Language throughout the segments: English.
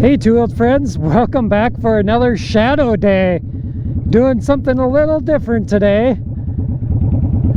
Hey two-wheeled friends, welcome back for another shadow day. Doing something a little different today.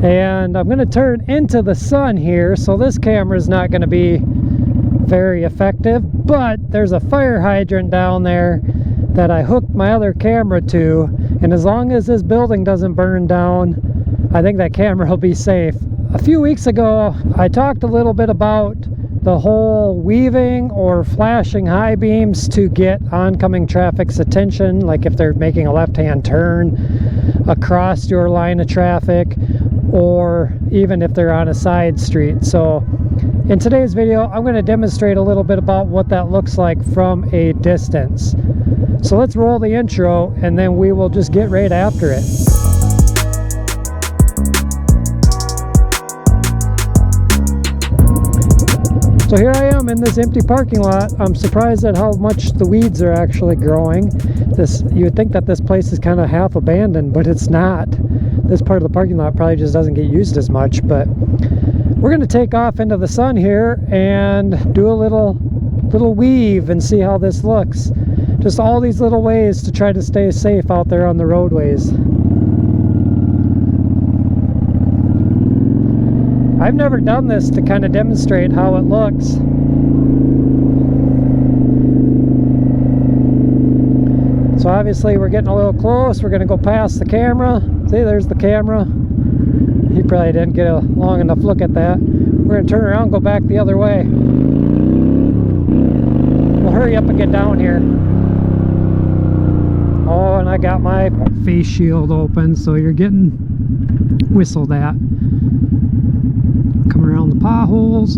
And I'm going to turn into the sun here, so this camera is not going to be very effective. But there's a fire hydrant down there that I hooked my other camera to. And as long as this building doesn't burn down, I think that camera will be safe. A few weeks ago, I talked a little bit about the whole weaving or flashing high beams to get oncoming traffic's attention, like if they're making a left-hand turn across your line of traffic, or even if they're on a side street. So in today's video, I'm going to demonstrate a little bit about what that looks like from a distance. So let's roll the intro and then we will just get right after it. So here I am in this empty parking lot. I'm surprised at how much the weeds are actually growing. You would think that this place is kind of half abandoned, but it's not. This part of the parking lot probably just doesn't get used as much, but we're going to take off into the sun here and do a little weave and see how this looks. Just all these little ways to try to stay safe out there on the roadways. I've never done this to kind of demonstrate how it looks. So obviously we're getting a little close. We're going to go past the camera. See, there's the camera. You probably didn't get a long enough look at that. We're going to turn around and go back the other way. We'll hurry up and get down here. Oh, and I got my face shield open, so you're getting whistled at. Come around the potholes.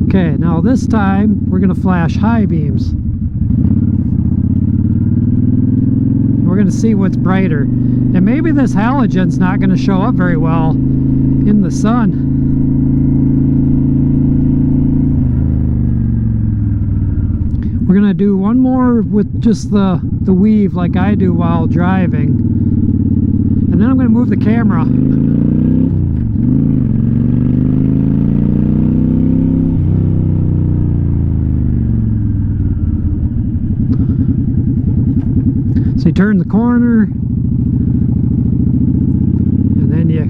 Okay, now this time we're going to flash high beams. We're going to see what's brighter. And maybe this halogen's not going to show up very well in the sun. We're going to do one more with just the weave like I do while driving. And then I'm going to move the camera. So you turn the corner, and then you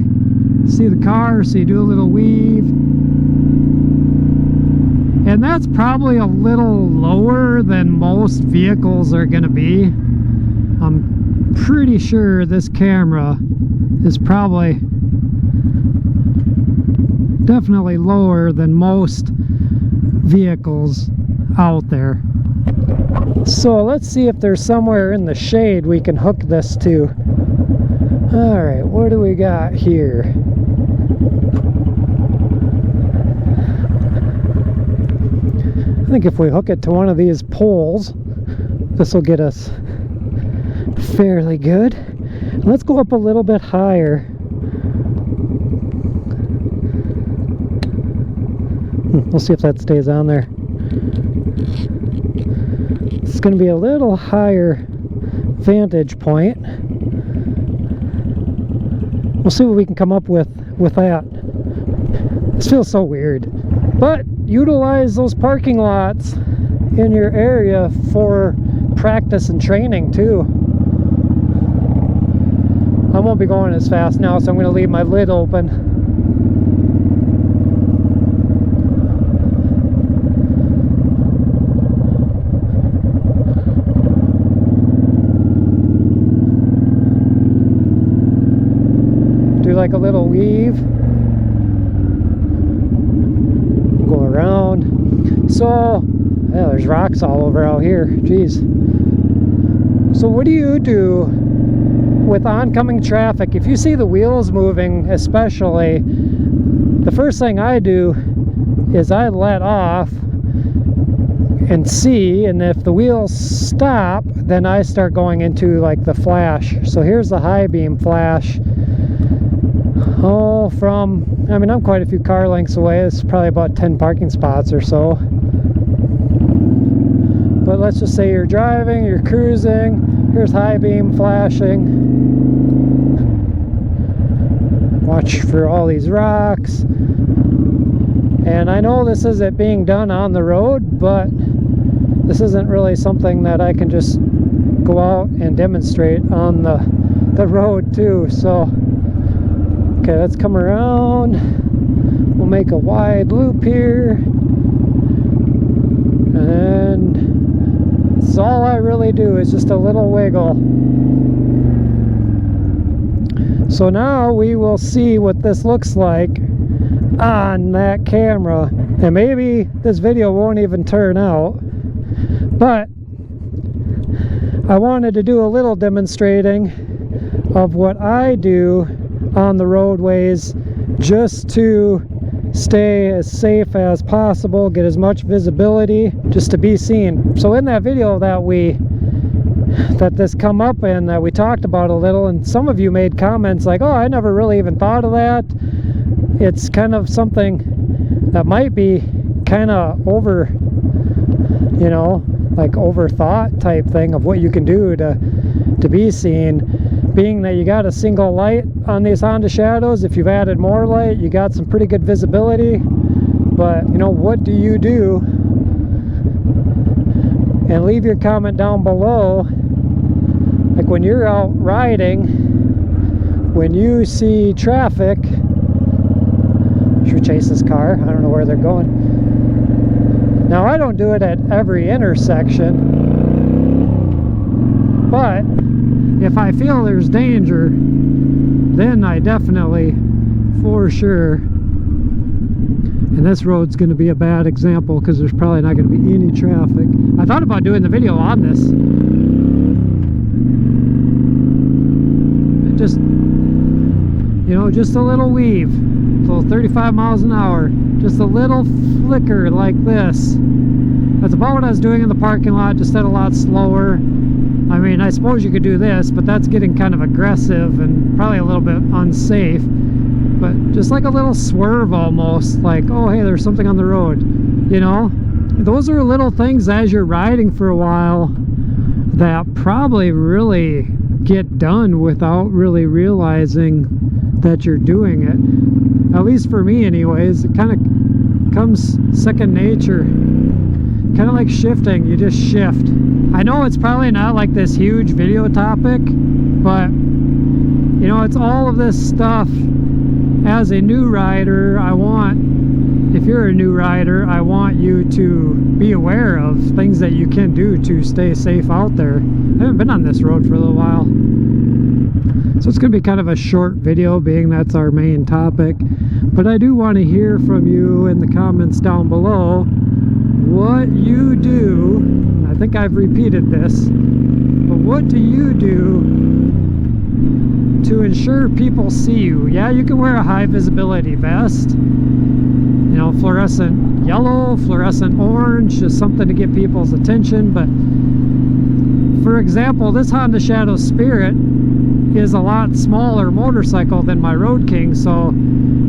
see the car, so you do a little weave. And that's probably a little lower than most vehicles are going to be. I'm pretty sure this camera is probably definitely lower than most vehicles out there. So let's see if there's somewhere in the shade we can hook this to. Alright, what do we got here? I think if we hook it to one of these poles, this will get us fairly good. Let's go up a little bit higher. We'll see if that stays on there. It's going to be a little higher vantage point. We'll see what we can come up with that. This feels so weird. But utilize those parking lots in your area for practice and training too. I won't be going as fast now, so I'm going to leave my lid open. Like a little weave, go around. So yeah, there's rocks all over out here. Jeez. So what do you do with oncoming traffic? If you see the wheels moving, especially, the first thing I do is I let off and see, and if the wheels stop, then I start going into like the flash. So here's the high beam flash. Oh, I'm quite a few car lengths away. It's probably about 10 parking spots or so. But let's just say you're driving, you're cruising. Here's high beam flashing. Watch for all these rocks. And I know this isn't being done on the road, but this isn't really something that I can just go out and demonstrate on the road too. So okay, let's come around. We'll make a wide loop here, and that's all I really do is just a little wiggle. So now we will see what this looks like on that camera, and maybe this video won't even turn out, but I wanted to do a little demonstrating of what I do on the roadways just to stay as safe as possible, get as much visibility, just to be seen. So in that video that this come up and that we talked about a little, and some of you made comments like, oh, I never really even thought of that. It's kind of something that might be kind of over, you know, like overthought type thing of what you can do to be seen, being that you got a single light on these Honda Shadows. If you've added more light, you got some pretty good visibility. But you know, what do you do? And leave your comment down below, like when you're out riding, when you see traffic. Should we chase this car? I don't know where they're going. Now, I don't do it at every intersection, but if I feel there's danger, then I definitely, for sure, and this road's going to be a bad example because there's probably not going to be any traffic. I thought about doing the video on this. Just, you know, just a little weave. So 35 miles an hour, just a little flicker like this. That's about what I was doing in the parking lot, just at a lot slower. I mean, I suppose you could do this, but that's getting kind of aggressive and probably a little bit unsafe. But just like a little swerve almost, like, oh hey, there's something on the road, you know? Those are little things as you're riding for a while that probably really get done without really realizing that you're doing it. At least for me anyways, it kind of comes second nature. Kind of like shifting, you just shift. I know it's probably not like this huge video topic, but you know, it's all of this stuff. As a new rider, if you're a new rider, I want you to be aware of things that you can do to stay safe out there. I haven't been on this road for a little while, so it's going to be kind of a short video, being that's our main topic. But I do want to hear from you in the comments down below what you do. I think I've repeated this, but what do you do to ensure people see you? Yeah, you can wear a high visibility vest, you know, fluorescent yellow, fluorescent orange, just something to get people's attention. But for example, this Honda Shadow Spirit is a lot smaller motorcycle than my Road King, so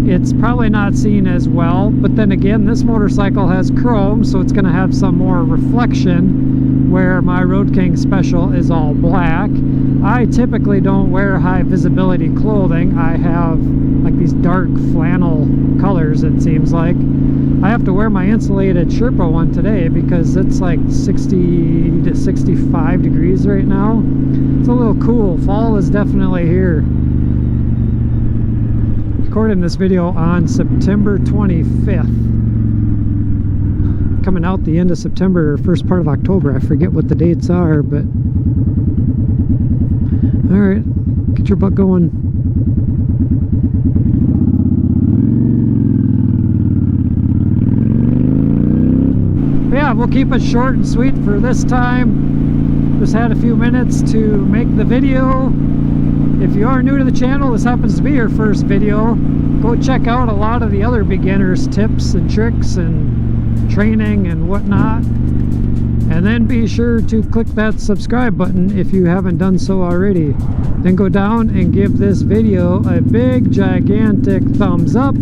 it's probably not seen as well. But then again, this motorcycle has chrome, so it's going to have some more reflection, where my Road King Special is all black. I typically don't wear high visibility clothing. I have like these dark flannel colors, it seems like. I have to wear my insulated Sherpa one today because it's like 60 to 65 degrees right now. It's a little cool. Fall is definitely here. Recording this video on September 25th. Coming out the end of September or first part of October. I forget what the dates are, but alright, get your butt going. Yeah, we'll keep it short and sweet for this time. Just had a few minutes to make the video. If you are new to the channel, this happens to be your first video, go check out a lot of the other beginners tips and tricks and training and whatnot, and then be sure to click that subscribe button if you haven't done so already. Then go down and give this video a big gigantic thumbs up,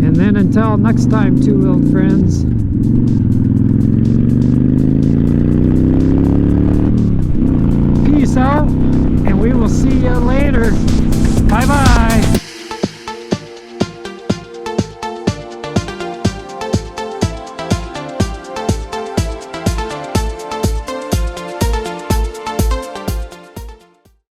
and then until next time, two-wheeled friends,